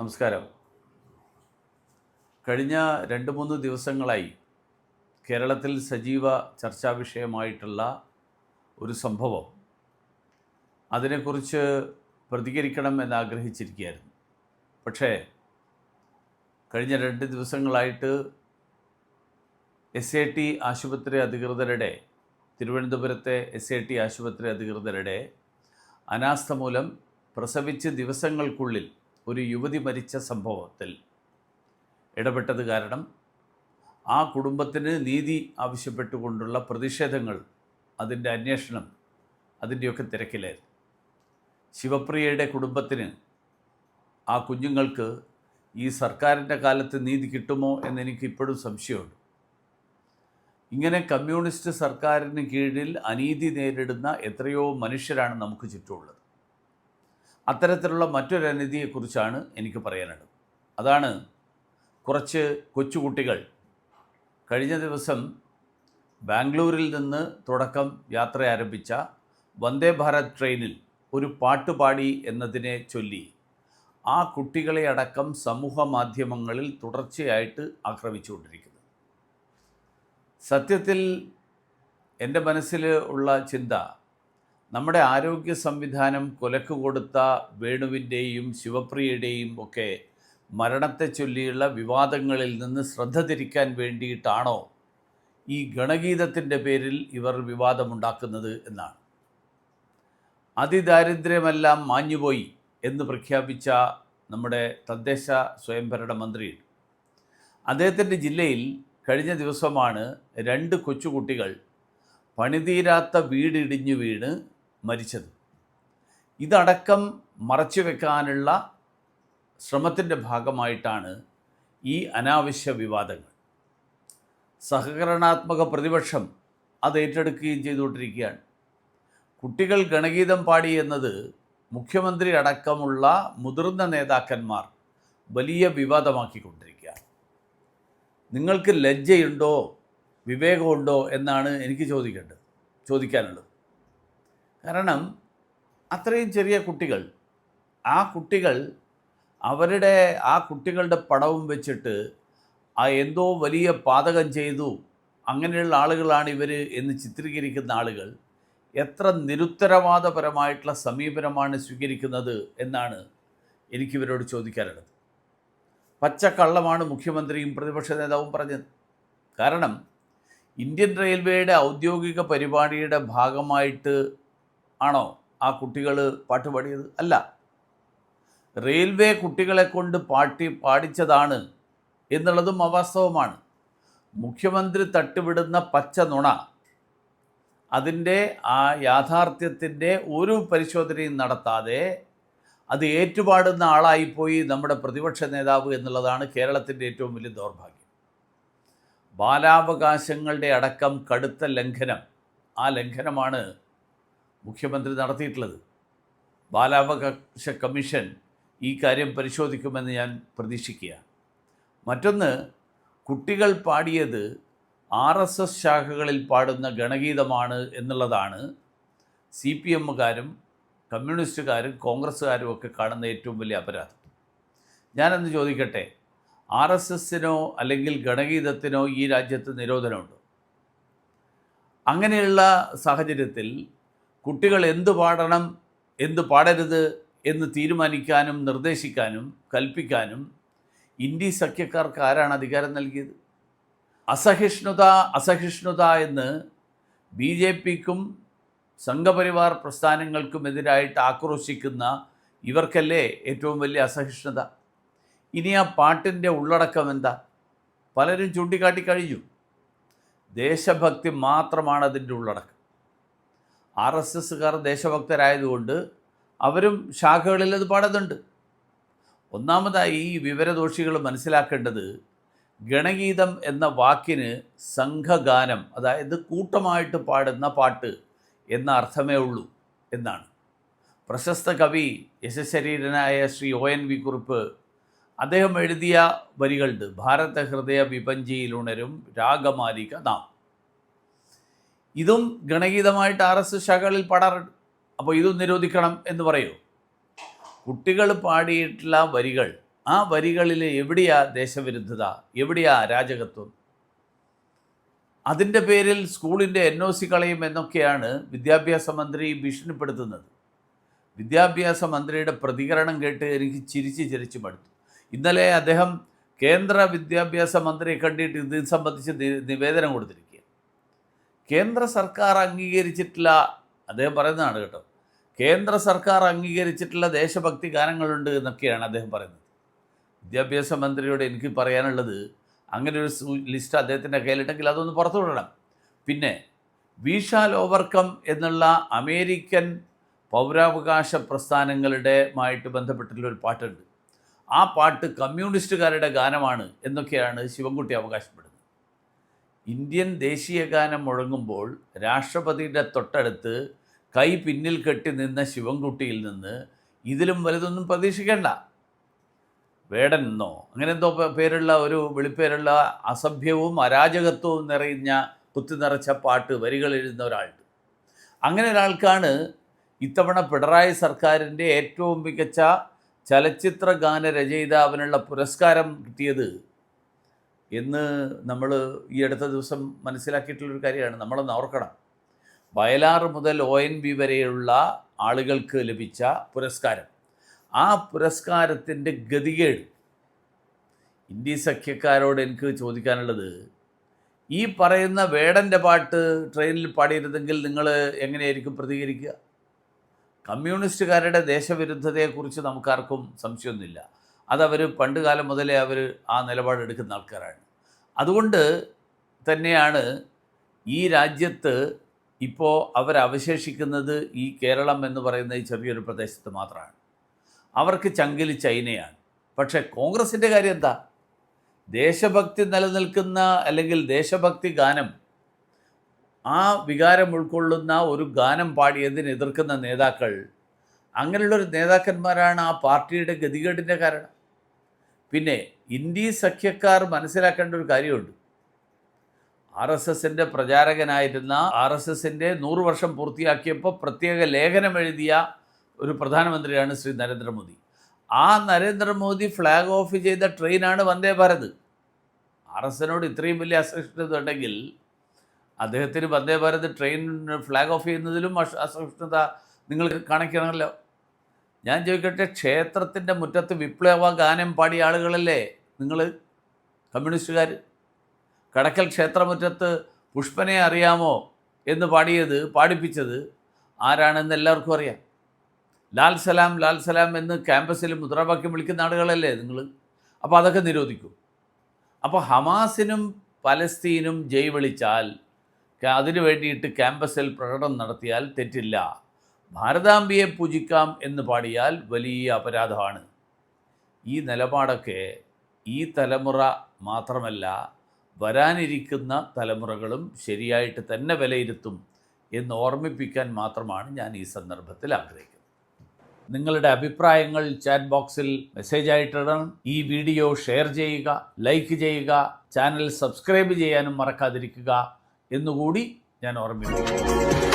നമസ്കാരം. കഴിഞ്ഞ 2-3 ദിവസങ്ങളായി കേരളത്തിൽ സജീവ ചർച്ചാ വിഷയമായിട്ടുള്ള ഒരു സംഭവം, അതിനെക്കുറിച്ച് പ്രതികരിക്കണം എന്നാഗ്രഹിച്ചിരിക്കുകയായിരുന്നു. പക്ഷേ കഴിഞ്ഞ 2 ദിവസങ്ങളായിട്ട് SAT ആശുപത്രി അധികൃതരുടെ, തിരുവനന്തപുരത്തെ SAT ആശുപത്രി അധികൃതരുടെ അനാസ്ഥ മൂലം പ്രസവിച്ച് ദിവസങ്ങൾക്കുള്ളിൽ ഒരു യുവതി മരിച്ച സംഭവത്തിൽ ഇടപെട്ടത് കാരണം ആ കുടുംബത്തിന് നീതി ആവശ്യപ്പെട്ടുകൊണ്ടുള്ള പ്രതിഷേധങ്ങൾ, അതിൻ്റെ അന്വേഷണം, അതിൻ്റെയൊക്കെ തിരക്കിലായിരുന്നു. ശിവപ്രിയയുടെ കുടുംബത്തിന്, ആ കുഞ്ഞുങ്ങൾക്ക് ഈ സർക്കാരിൻ്റെ കാലത്ത് നീതി കിട്ടുമോ എന്നെനിക്ക് ഇപ്പോഴും സംശയമുണ്ട്. ഇങ്ങനെ കമ്മ്യൂണിസ്റ്റ് സർക്കാരിന് കീഴിൽ അനീതി നേരിടുന്ന എത്രയോ മനുഷ്യരാണ് നമുക്ക് ചുറ്റുമുള്ളത്. അത്തരത്തിലുള്ള മറ്റൊരു അനീതിയെക്കുറിച്ചാണ് എനിക്ക് പറയാനുള്ളത്. അതാണ് കുറച്ച് കൊച്ചുകുട്ടികൾ കഴിഞ്ഞ ദിവസം ബാംഗ്ലൂരിൽ നിന്ന് തുടക്കം യാത്ര ആരംഭിച്ച വന്ദേ ഭാരത് ട്രെയിനിൽ ഒരു പാട്ടുപാടി എന്നതിനെ ചൊല്ലി ആ കുട്ടികളെ അടക്കം സമൂഹ മാധ്യമങ്ങളിൽ തുടർച്ചയായിട്ട് ആക്രമിച്ചുകൊണ്ടിരിക്കുന്നത്. സത്യത്തിൽ എൻ്റെ മനസ്സിൽ ഉള്ള ചിന്ത, നമ്മുടെ ആരോഗ്യ സംവിധാനം കൊലക്ക് കൊടുത്ത വേണുവിൻ്റെയും ശിവപ്രിയയുടെയും ഒക്കെ മരണത്തെ ചൊല്ലിയുള്ള വിവാദങ്ങളിൽ നിന്ന് ശ്രദ്ധ തിരിക്കാൻ വേണ്ടിയിട്ടാണോ ഈ ഗണഗീതത്തിൻ്റെ പേരിൽ ഇവർ വിവാദമുണ്ടാക്കുന്നത് എന്നാണ്. അതിദാരിദ്ര്യമെല്ലാം മാഞ്ഞുപോയി എന്ന് പ്രഖ്യാപിച്ച നമ്മുടെ തദ്ദേശ സ്വയംഭരണ മന്ത്രി, അദ്ദേഹത്തിൻ്റെ ജില്ലയിൽ കഴിഞ്ഞ ദിവസമാണ് 2 കൊച്ചുകുട്ടികൾ പണിതീരാത്ത വീടിടിഞ്ഞു വീണ് മരിച്ചത്. ഇതടക്കം മറച്ചു വെക്കാനുള്ള ശ്രമത്തിൻ്റെ ഭാഗമായിട്ടാണ് ഈ അനാവശ്യ വിവാദങ്ങൾ. സഹകരണാത്മക പ്രതിപക്ഷം അത് ഏറ്റെടുക്കുകയും ചെയ്തുകൊണ്ടിരിക്കുകയാണ്. കുട്ടികൾ ഗണഗീതം പാടി എന്നത് മുഖ്യമന്ത്രി അടക്കമുള്ള മുതിർന്ന നേതാക്കന്മാർ വലിയ വിവാദമാക്കിക്കൊണ്ടിരിക്കുകയാണ്. നിങ്ങൾക്ക് ലജ്ജയുണ്ടോ, വിവേകമുണ്ടോ എന്നാണ് എനിക്ക് ചോദിക്കാനുള്ളത്. കാരണം അത്രയും ചെറിയ കുട്ടികൾ, ആ കുട്ടികളുടെ പടവും വെച്ചിട്ട് എന്തോ വലിയ പാതകം ചെയ്തു, അങ്ങനെയുള്ള ആളുകളാണ് ഇവർ എന്ന് ചിത്രീകരിക്കുന്ന ആളുകൾ എത്ര നിരുത്തരവാദപരമായിട്ടുള്ള സമീപനമാണ് സ്വീകരിക്കുന്നത് എന്നാണ് എനിക്കിവരോട് ചോദിക്കാനുള്ളത്. പച്ചക്കള്ളമാണ് മുഖ്യമന്ത്രിയും പ്രതിപക്ഷ നേതാവും പറഞ്ഞത്. കാരണം ഇന്ത്യൻ റെയിൽവേയുടെ ഔദ്യോഗിക പരിപാടിയുടെ ഭാഗമായിട്ട് ആണോ ആ കുട്ടികൾ പാട്ട് പാടിയത്? അല്ല, റെയിൽവേ കുട്ടികളെ കൊണ്ട് പാടിച്ചതാണ് എന്നുള്ളതും അവാസ്തവമാണ്. മുഖ്യമന്ത്രി തട്ടുവിടുന്ന പച്ച നുണ, അതിൻ്റെ ആ യാഥാർത്ഥ്യത്തിൻ്റെ ഒരു പരിശോധനയും നടത്താതെ അത് ഏറ്റുപാടുന്ന ആളായിപ്പോയി നമ്മുടെ പ്രതിപക്ഷ നേതാവ് എന്നുള്ളതാണ് കേരളത്തിൻ്റെ ഏറ്റവും വലിയ ദൗർഭാഗ്യം. ബാലാവകാശങ്ങളുടെ അടക്കം കടുത്ത ലംഘനം, ആ ലംഘനമാണ് മുഖ്യമന്ത്രി നടത്തിയിട്ടുള്ളത്. ബാലാവകാശ കമ്മീഷൻ ഈ കാര്യം പരിശോധിക്കുമെന്ന് ഞാൻ പ്രതീക്ഷിക്കുകയാണ്. മറ്റൊന്ന്, കുട്ടികൾ പാടിയത് RSS ശാഖകളിൽ പാടുന്ന ഗണഗീതമാണ് എന്നുള്ളതാണ് CPMകാരും കമ്മ്യൂണിസ്റ്റുകാരും കോൺഗ്രസ്സുകാരും ഒക്കെ കാണുന്ന ഏറ്റവും വലിയ അപരാധം. ഞാനൊന്ന് ചോദിക്കട്ടെ, RSSനോ അല്ലെങ്കിൽ ഗണഗീതത്തിനോ ഈ രാജ്യത്ത് നിരോധനമുണ്ടോ? അങ്ങനെയുള്ള സാഹചര്യത്തിൽ കുട്ടികൾ എന്ത് പാടണം, എന്ത് പാടരുത് എന്ന് തീരുമാനിക്കാനും നിർദ്ദേശിക്കാനും കൽപ്പിക്കാനും ഇന്ത്യ സഖ്യക്കാർക്ക് ആരാണ് അധികാരം നൽകിയത്? അസഹിഷ്ണുത എന്ന് BJPക്കും സംഘപരിവാർ പ്രസ്ഥാനങ്ങൾക്കുമെതിരായിട്ട് ആക്രോശിക്കുന്ന ഇവർക്കല്ലേ ഏറ്റവും വലിയ അസഹിഷ്ണുത? ഇനി ആ പാട്ടിൻ്റെ ഉള്ളടക്കം എന്താ? പലരും ചൂണ്ടിക്കാട്ടി കഴിഞ്ഞു. ദേശഭക്തി മാത്രമാണ് അതിൻ്റെ ഉള്ളടക്കം. RSSകാർ ദേശഭക്തരായതുകൊണ്ട് അവരും ശാഖകളിൽ അത് പാടുന്നുണ്ട്. ഒന്നാമതായി ഈ വിവരദോഷികൾ മനസ്സിലാക്കേണ്ടത്, ഗണഗീതം എന്ന വാക്കിന് സംഘഗാനം, അതായത് കൂട്ടമായിട്ട് പാടുന്ന പാട്ട് എന്ന അർത്ഥമേ ഉള്ളൂ എന്നാണ്. പ്രശസ്ത കവി യശശരീരനായ ശ്രീ ONV കുറുപ്പ് അദ്ദേഹം എഴുതിയ വരികളുണ്ട്. ഭാരതഹൃദയ വിപഞ്ചിയിലുണരും രാഗമാലിക നാം. ഇതും ഗണഗീതമായിട്ട് RSS ശാഖകളിൽ പാടാറുണ്ട്. അപ്പോൾ ഇതും നിരോധിക്കണം എന്ന് പറയൂ? കുട്ടികൾ പാടിയിട്ടുള്ള വരികൾ ആ വരികളിൽ എവിടെയാ ദേശവിരുദ്ധത, എവിടെയാ അരാജകത്വം? അതിൻ്റെ പേരിൽ സ്കൂളിൻ്റെ NOC കളയും എന്നൊക്കെയാണ് വിദ്യാഭ്യാസ മന്ത്രി ഭീഷണിപ്പെടുത്തുന്നത്. വിദ്യാഭ്യാസ മന്ത്രിയുടെ പ്രതികരണം കേട്ട് എനിക്ക് ചിരിച്ച് മടുത്തു. ഇന്നലെ അദ്ദേഹം കേന്ദ്ര വിദ്യാഭ്യാസ മന്ത്രിയെ കണ്ടിട്ട് ഇത് സംബന്ധിച്ച് നിവേദനം കൊടുത്തിരിക്കുക. കേന്ദ്ര സർക്കാർ അംഗീകരിച്ചിട്ടുള്ള, അദ്ദേഹം പറയുന്നതാണ് കേട്ടോ, കേന്ദ്ര സർക്കാർ അംഗീകരിച്ചിട്ടുള്ള ദേശഭക്തി ഗാനങ്ങളുണ്ട് എന്നൊക്കെയാണ് അദ്ദേഹം പറയുന്നത്. വിദ്യാഭ്യാസ മന്ത്രിയോട് എനിക്ക് പറയാനുള്ളത്, അങ്ങനെ ഒരു ലിസ്റ്റ് അദ്ദേഹത്തിൻ്റെ കയ്യിലുണ്ടെങ്കിൽ അതൊന്ന് പുറത്തു വിടണം. പിന്നെ വി ഷാൽ ഓവർകം എന്നുള്ള അമേരിക്കൻ പൗരാവകാശ പ്രസ്ഥാനങ്ങളുടെയുമായിട്ട് ബന്ധപ്പെട്ടുള്ളൊരു പാട്ടുണ്ട്. ആ പാട്ട് കമ്മ്യൂണിസ്റ്റുകാരുടെ ഗാനമാണ് എന്നൊക്കെയാണ് ശിവൻകുട്ടി അവകാശപ്പെടുന്നത്. ഇന്ത്യൻ ദേശീയ ഗാനം മുഴങ്ങുമ്പോൾ രാഷ്ട്രപതിയുടെ തൊട്ടടുത്ത് കൈ പിന്നിൽ കെട്ടി നിന്ന ശിവൻകുട്ടിയിൽ നിന്ന് ഇതിലും വലുതൊന്നും പ്രതീക്ഷിക്കേണ്ട. വേടൻ എന്നോ അങ്ങനെ എന്തോ പേരുള്ള ഒരു വിളിപ്പേരുള്ള അസഭ്യവും അരാജകത്വവും നിറഞ്ഞ കുത്തിനിറച്ച പാട്ട് വരികൾ എഴുതുന്ന ഒരാളുണ്ട്. അങ്ങനെ ഒരാൾക്കാണ് ഇത്തവണ പിണറായി സർക്കാരിൻ്റെ ഏറ്റവും മികച്ച ചലച്ചിത്ര ഗാന രചയിതാവിനുള്ള പുരസ്കാരം കിട്ടിയത് എന്ന് നമ്മൾ ഈ അടുത്ത ദിവസം മനസ്സിലാക്കിയിട്ടുള്ളൊരു കാര്യമാണ്. നമ്മളൊന്ന് ഓർക്കണം, വയലാർ മുതൽ ONV വരെയുള്ള ആളുകൾക്ക് ലഭിച്ച പുരസ്കാരം, ആ പുരസ്കാരത്തിൻ്റെ ഗതികേട്. ഇന്ത്യ സഖ്യക്കാരോട് എനിക്ക് ചോദിക്കാനുള്ളത്, ഈ പറയുന്ന വേടൻ്റെ പാട്ട് ട്രെയിനിൽ പാടിയിരുന്നെങ്കിൽ നിങ്ങൾ എങ്ങനെയായിരിക്കും പ്രതികരിക്കുക? കമ്മ്യൂണിസ്റ്റുകാരുടെ ദേശവിരുദ്ധതയെക്കുറിച്ച് നമുക്കാർക്കും സംശയമൊന്നുമില്ല. അതവർ പണ്ട് കാലം മുതലേ അവർ ആ നിലപാടെടുക്കുന്ന ആൾക്കാരാണ്. അതുകൊണ്ട് തന്നെയാണ് ഈ രാജ്യത്ത് ഇപ്പോൾ അവരവശേഷിക്കുന്നത് ഈ കേരളം എന്ന് പറയുന്ന ഈ ചെറിയൊരു പ്രദേശത്ത് മാത്രമാണ്. അവർക്ക് ചങ്കിലി ചൈനയാണ്. പക്ഷേ കോൺഗ്രസിൻ്റെ കാര്യം എന്താ? ദേശഭക്തി നിലനിൽക്കുന്ന അല്ലെങ്കിൽ ദേശഭക്തി ഗാനം, ആ വികാരം ഉൾക്കൊള്ളുന്ന ഒരു ഗാനം പാടിയതിന് എതിർക്കുന്ന നേതാക്കൾ, അങ്ങനെയുള്ളൊരു നേതാക്കന്മാരാണ് ആ പാർട്ടിയുടെ ഗതികേടിൻ്റെ കാരണം. പിന്നെ ഇന്ത്യ സഖ്യക്കാർ മനസ്സിലാക്കേണ്ട ഒരു കാര്യമുണ്ട്. RSSൻ്റെ പ്രചാരകനായിരുന്ന, RSSൻ്റെ 100 വർഷം പൂർത്തിയാക്കിയപ്പോൾ പ്രത്യേക ലേഖനം എഴുതിയ ഒരു പ്രധാനമന്ത്രിയാണ് ശ്രീ നരേന്ദ്രമോദി. ആ നരേന്ദ്രമോദി ഫ്ലാഗ് ഓഫ് ചെയ്ത ട്രെയിനാണ് വന്ദേ ഭാരത്. RSSനോട് ഇത്രയും വലിയ അസഹിഷ്ണുത ഉണ്ടെങ്കിൽ അദ്ദേഹത്തിന് Vande Bharat train flag off ചെയ്യുന്നതിലും അസഹിഷ്ണുത നിങ്ങൾ കാണിക്കണമല്ലോ. ഞാൻ ചോദിക്കട്ടെ, ക്ഷേത്രത്തിൻ്റെ മുറ്റത്ത് വിപ്ലവ ഗാനം പാടിയ ആളുകളല്ലേ നിങ്ങൾ കമ്മ്യൂണിസ്റ്റുകാർ? കടക്കൽ ക്ഷേത്രമുറ്റത്ത് പുഷ്പനെ അറിയാമോ എന്ന് പാടിപ്പിച്ചത് ആരാണെന്ന് എല്ലാവർക്കും അറിയാം. ലാൽ സലാം എന്ന് ക്യാമ്പസിൽ മുദ്രാവാക്യം വിളിക്കുന്ന ആളുകളല്ലേ നിങ്ങൾ? അപ്പോൾ അതൊക്കെ നിരോധിക്കും. അപ്പോൾ ഹമാസിനും പലസ്തീനും ജയ് വിളിച്ചാൽ, അതിനു വേണ്ടിയിട്ട് ക്യാമ്പസിൽ പ്രകടനം നടത്തിയാൽ തെറ്റില്ല. ഭാരതാംബിയെ പൂജിക്കാം എന്ന് പാടിയാൽ വലിയ അപരാധമാണ്. ഈ നിലപാടൊക്കെ ഈ തലമുറ മാത്രമല്ല, വരാനിരിക്കുന്ന തലമുറകളും ശരിയായിട്ട് തന്നെ വിലയിരുത്തും എന്ന് ഓർമ്മിപ്പിക്കാൻ മാത്രമാണ് ഞാൻ ഈ സന്ദർഭത്തിൽ ആഗ്രഹിക്കുന്നത്. നിങ്ങളുടെ അഭിപ്രായങ്ങൾ ചാറ്റ് ബോക്സിൽ മെസ്സേജായിട്ടിടണം. ഈ വീഡിയോ ഷെയർ ചെയ്യുക, ലൈക്ക് ചെയ്യുക, ചാനൽ സബ്സ്ക്രൈബ് ചെയ്യാനും മറക്കാതിരിക്കുക എന്നുകൂടി ഞാൻ ഓർമ്മിപ്പിക്കുന്നു.